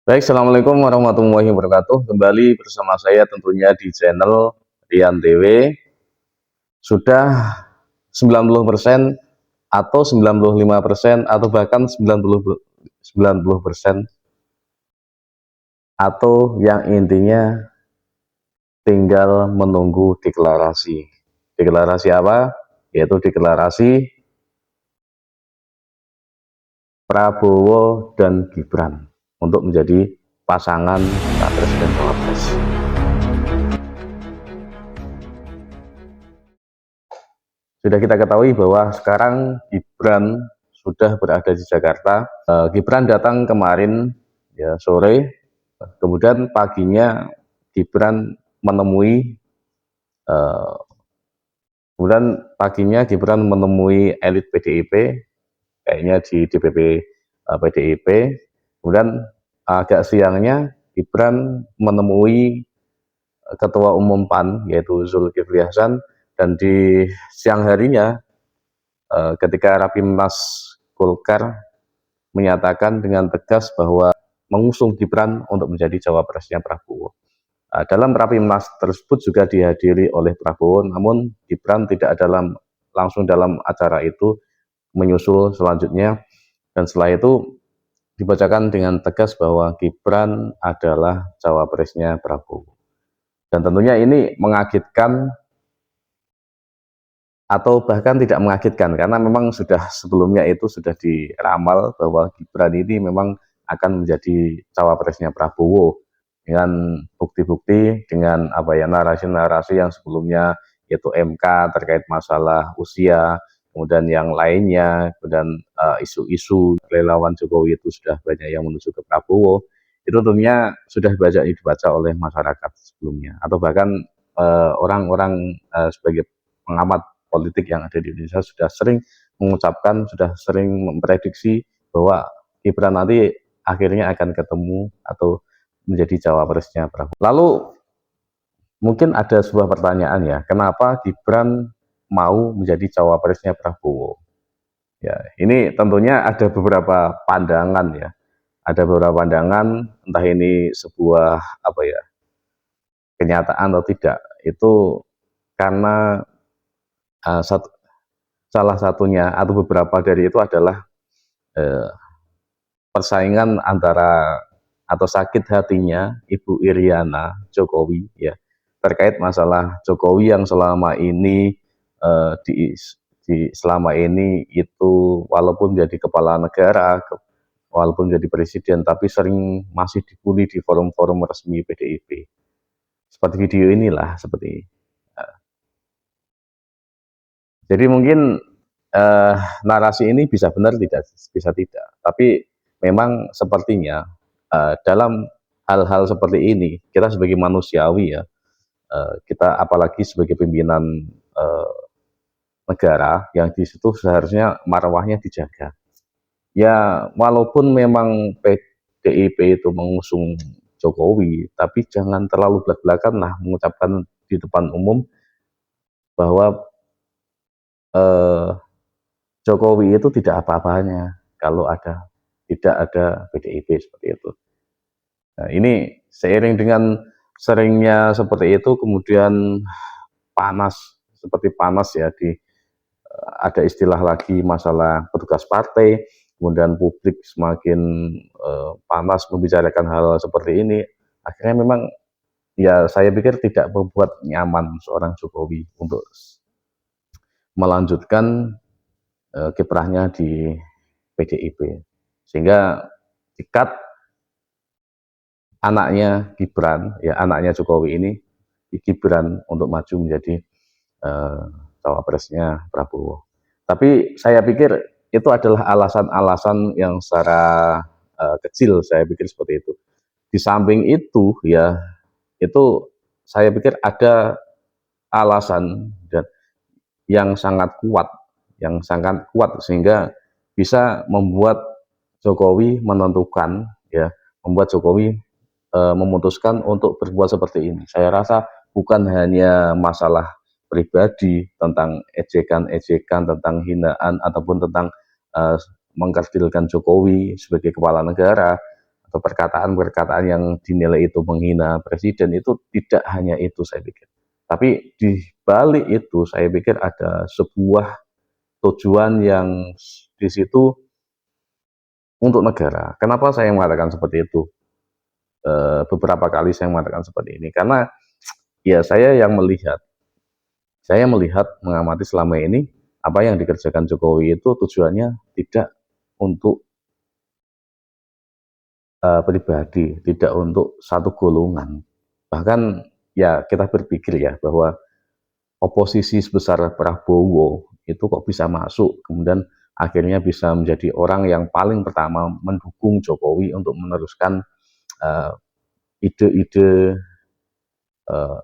Baik, assalamualaikum warahmatullahi wabarakatuh. Kembali bersama saya tentunya di channel Rian TW. Sudah 90% atau 95% atau bahkan 90% atau yang intinya tinggal menunggu deklarasi. Deklarasi apa? Yaitu deklarasi Prabowo dan Gibran untuk menjadi pasangan capres dan cawapres. Sudah kita ketahui bahwa sekarang Gibran sudah berada di Jakarta. Gibran datang kemarin ya sore, kemudian paginya Gibran menemui uh, Gibran menemui elit PDIP, kayaknya di DPP PDIP. Kemudian agak siangnya Gibran menemui Ketua Umum PAN yaitu Zulkifli Hasan, dan di siang harinya ketika Rapimnas Golkar menyatakan dengan tegas bahwa mengusung Gibran untuk menjadi cawapresnya Prabowo. Dalam Rapimnas tersebut juga dihadiri oleh Prabowo, namun Gibran tidak langsung dalam acara itu menyusul selanjutnya, dan setelah itu dibacakan dengan tegas bahwa Gibran adalah cawapresnya Prabowo. Dan tentunya ini mengagetkan atau bahkan tidak mengagetkan, karena memang sudah sebelumnya itu sudah diramal bahwa Gibran ini memang akan menjadi cawapresnya Prabowo dengan bukti-bukti, dengan narasi-narasi yang sebelumnya, yaitu MK terkait masalah usia, kemudian yang lainnya, kemudian isu-isu relawan Jokowi itu sudah banyak yang menuju ke Prabowo. Itu tentunya sudah banyak dibaca oleh masyarakat sebelumnya, atau bahkan orang-orang sebagai pengamat politik yang ada di Indonesia sudah sering mengucapkan, sudah sering memprediksi bahwa Gibran nanti akhirnya akan ketemu atau menjadi cawapresnya Prabowo. Lalu mungkin ada sebuah pertanyaan ya, kenapa Gibran mau menjadi cawapresnya Prabowo? Ya, ini tentunya ada beberapa pandangan ya. Ada beberapa pandangan, entah ini sebuah kenyataan atau tidak. Itu karena satu, salah satunya atau beberapa dari itu adalah eh, persaingan antara atau sakit hatinya Ibu Iriana Jokowi ya, terkait masalah Jokowi yang selama ini eh, di, selama ini itu walaupun jadi kepala negara, walaupun jadi presiden, tapi sering masih dibully di forum-forum resmi PDIP. Seperti video inilah, seperti jadi mungkin narasi ini bisa benar, tidak bisa tidak, tapi memang sepertinya dalam hal-hal seperti ini kita sebagai manusiawi ya, kita apalagi sebagai pimpinan eh, negara yang di situ seharusnya marwahnya dijaga ya, walaupun memang PDIP itu mengusung Jokowi, tapi jangan terlalu belak-belakan lah mengucapkan di depan umum bahwa eh, Jokowi itu tidak apa-apanya kalau tidak ada PDIP, seperti itu. Nah, ini seiring dengan seringnya seperti itu, kemudian panas, seperti panas ya, ada istilah lagi masalah petugas partai, kemudian publik semakin panas membicarakan hal seperti ini, akhirnya memang ya saya pikir tidak membuat nyaman seorang Jokowi untuk melanjutkan kiprahnya di PDIP, sehingga dekat anaknya Gibran ya, anaknya Jokowi ini, Gibran, untuk maju menjadi uh, cawapresnya Prabowo. Tapi saya pikir itu adalah alasan-alasan yang secara kecil, saya pikir seperti itu. Di samping itu ya, itu saya pikir ada alasan dan yang sangat kuat sehingga bisa membuat Jokowi menentukan ya, membuat Jokowi memutuskan untuk berbuat seperti ini. Saya rasa bukan hanya masalah pribadi tentang ejekan-ejekan, tentang hinaan ataupun tentang uh, mengkerdilkan Jokowi sebagai kepala negara, atau perkataan-perkataan yang dinilai itu menghina presiden itu tidak hanya itu saya pikir. Tapi di balik itu saya pikir ada sebuah tujuan yang di situ untuk negara. Kenapa saya mengatakan seperti itu? Beberapa kali saya mengatakan seperti ini karena ya saya melihat mengamati selama ini apa yang dikerjakan Jokowi itu tujuannya tidak untuk pribadi, tidak untuk satu golongan. Bahkan ya kita berpikir ya bahwa oposisi sebesar Prabowo itu kok bisa masuk, kemudian akhirnya bisa menjadi orang yang paling pertama mendukung Jokowi untuk meneruskan ide-ide uh,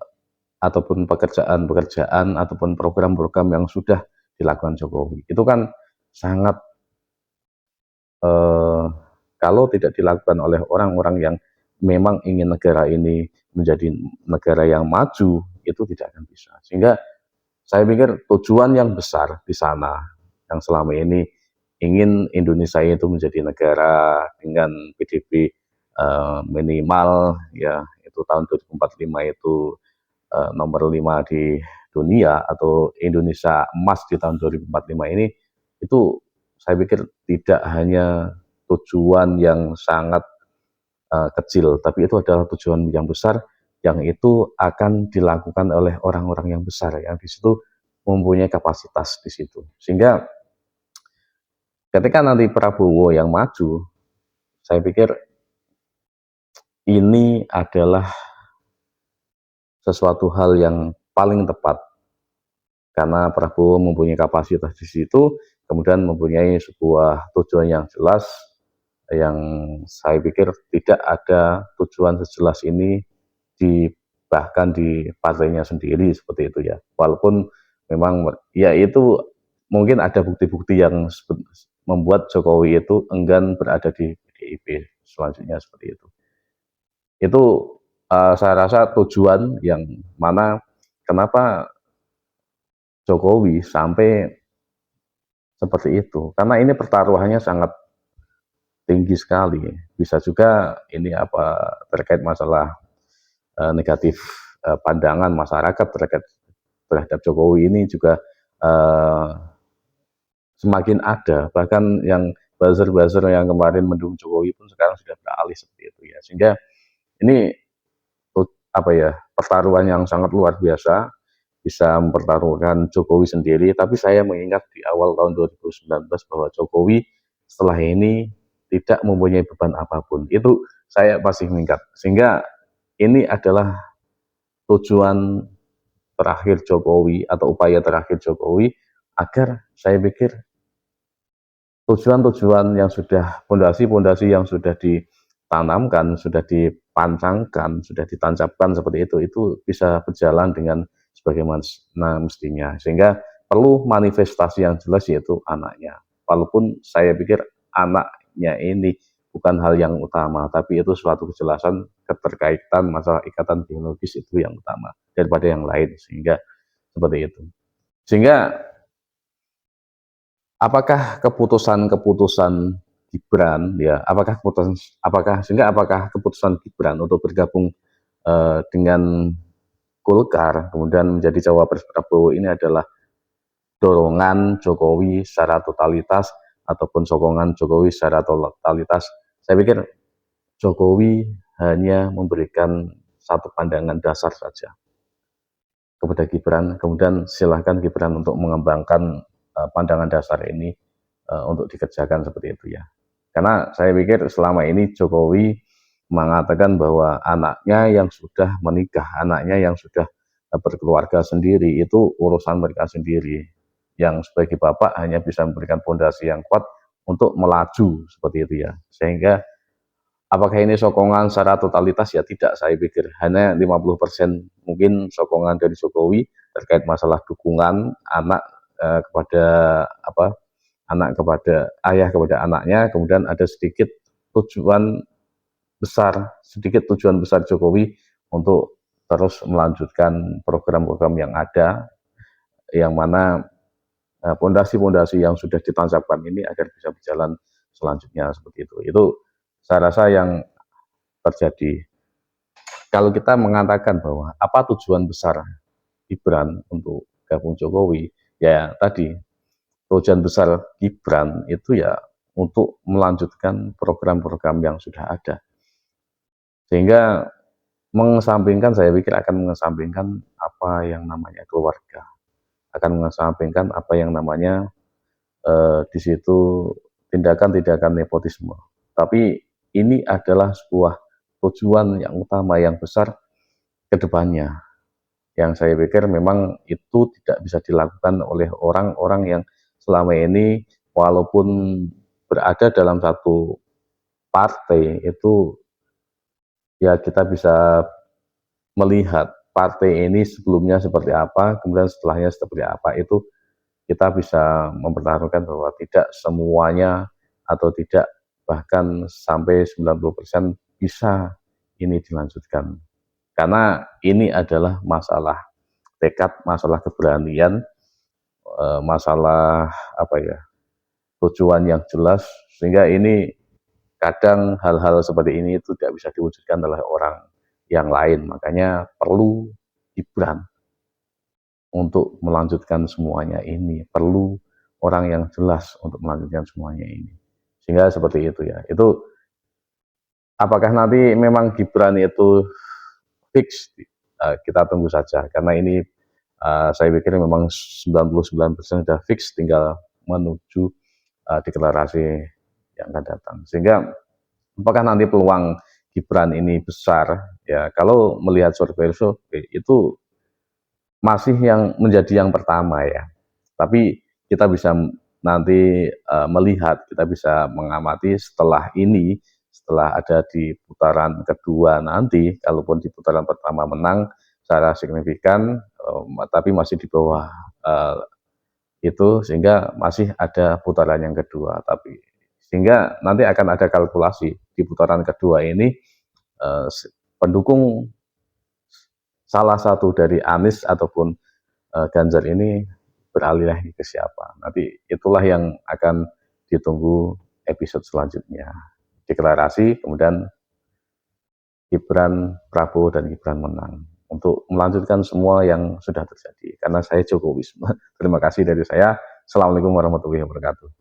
ataupun pekerjaan-pekerjaan ataupun program-program yang sudah dilakukan Jokowi. Itu kan sangat eh, kalau tidak dilakukan oleh orang-orang yang memang ingin negara ini menjadi negara yang maju, itu tidak akan bisa. Sehingga saya pikir tujuan yang besar di sana yang selama ini ingin Indonesia itu menjadi negara dengan PDB minimal ya itu tahun 2045 itu nomor 5 di dunia atau Indonesia emas di tahun 2045 ini itu saya pikir tidak hanya tujuan yang sangat kecil, tapi itu adalah tujuan yang besar yang itu akan dilakukan oleh orang-orang yang besar yang di situ mempunyai kapasitas di situ. Sehingga ketika nanti Prabowo yang maju, saya pikir ini adalah sesuatu hal yang paling tepat karena Prabowo mempunyai kapasitas di situ, kemudian mempunyai sebuah tujuan yang jelas yang saya pikir tidak ada tujuan sejelas ini di bahkan di partainya sendiri seperti itu ya. Walaupun memang ya itu mungkin ada bukti-bukti yang membuat Jokowi itu enggan berada di PDIP selanjutnya seperti itu. Itu saya rasa tujuan yang mana kenapa Jokowi sampai seperti itu. Karena ini pertaruhannya sangat tinggi sekali. Bisa juga ini apa terkait masalah negatif pandangan masyarakat terhadap Jokowi ini juga uh, semakin ada. Bahkan yang buzzer-buzzer yang kemarin mendukung Jokowi pun sekarang sudah beralih seperti itu ya. Sehingga ini apa ya pertaruhan yang sangat luar biasa bisa mempertaruhkan Jokowi sendiri, tapi saya mengingat di awal tahun 2019 bahwa Jokowi setelah ini tidak mempunyai beban apapun. Itu saya pasti mengingat. Sehingga ini adalah tujuan terakhir Jokowi atau upaya terakhir Jokowi agar saya pikir tujuan-tujuan yang sudah pondasi-pondasi yang sudah ditanamkan, sudah dipancangkan, sudah ditancapkan seperti itu bisa berjalan dengan sebagaimana mestinya. Sehingga perlu manifestasi yang jelas yaitu anaknya. Walaupun saya pikir anaknya ini bukan hal yang utama, tapi itu suatu kejelasan keterkaitan masalah ikatan biologis itu yang utama daripada yang lain. Sehingga seperti itu. Sehingga apakah keputusan-keputusan Gibran ya apakah keputusan Gibran untuk bergabung dengan Golkar kemudian menjadi cawapres Prabowo ini adalah dorongan Jokowi secara totalitas ataupun sokongan Jokowi secara totalitas. Saya pikir Jokowi hanya memberikan satu pandangan dasar saja kepada Gibran, kemudian silahkan Gibran untuk mengembangkan pandangan dasar ini untuk dikerjakan seperti itu ya. Karena saya pikir selama ini Jokowi mengatakan bahwa anaknya yang sudah menikah, anaknya yang sudah berkeluarga sendiri itu urusan mereka sendiri. Yang sebagai bapak hanya bisa memberikan fondasi yang kuat untuk melaju seperti itu ya. Sehingga apakah ini sokongan secara totalitas ya tidak, saya pikir hanya 50% mungkin sokongan dari Jokowi terkait masalah dukungan anak kepada apa anak kepada ayah kepada anaknya, kemudian ada sedikit tujuan besar Jokowi untuk terus melanjutkan program-program yang ada, yang mana pondasi-pondasi yang sudah ditancapkan ini agar bisa berjalan selanjutnya seperti itu. Itu saya rasa yang terjadi. Kalau kita mengatakan bahwa apa tujuan besar Gibran untuk gabung Jokowi, ya tadi tujuan besar Gibran itu ya untuk melanjutkan program-program yang sudah ada. Sehingga mengesampingkan, saya pikir akan mengesampingkan apa yang namanya keluarga, akan mengesampingkan apa yang namanya di situ tindakan-tindakan nepotisme. Tapi ini adalah sebuah tujuan yang utama, yang besar ke depannya, yang saya pikir memang itu tidak bisa dilakukan oleh orang-orang yang selama ini walaupun berada dalam satu partai itu, ya kita bisa melihat partai ini sebelumnya seperti apa, kemudian setelahnya seperti apa, itu kita bisa mempertaruhkan bahwa tidak semuanya atau tidak bahkan sampai 90% bisa ini dilanjutkan. Karena ini adalah masalah tekad, masalah keberanian, masalah apa ya, tujuan yang jelas, sehingga ini kadang hal-hal seperti ini itu tidak bisa diwujudkan oleh orang yang lain. Makanya perlu Gibran untuk melanjutkan semuanya ini, perlu orang yang jelas untuk melanjutkan semuanya ini. Sehingga seperti itu ya. Itu apakah nanti memang Gibran itu fix, kita tunggu saja, karena ini saya pikir memang 99% sudah fix, tinggal menuju deklarasi yang akan datang. Sehingga apakah nanti peluang Gibran ini besar, ya kalau melihat survei itu masih yang menjadi yang pertama ya. Tapi kita bisa nanti melihat, kita bisa mengamati setelah ini, setelah ada di putaran kedua nanti, kalaupun di putaran pertama menang secara signifikan, tapi masih di bawah itu, sehingga masih ada putaran yang kedua. Tapi sehingga nanti akan ada kalkulasi di putaran kedua ini, pendukung salah satu dari Anies ataupun Ganjar ini beralih lagi ke siapa. Nanti itulah yang akan ditunggu episode selanjutnya. Deklarasi, kemudian Gibran, Prabowo, dan Gibran menang. Untuk melanjutkan semua yang sudah terjadi. Karena saya Jokowisme. Terima kasih dari saya. Assalamualaikum warahmatullahi wabarakatuh.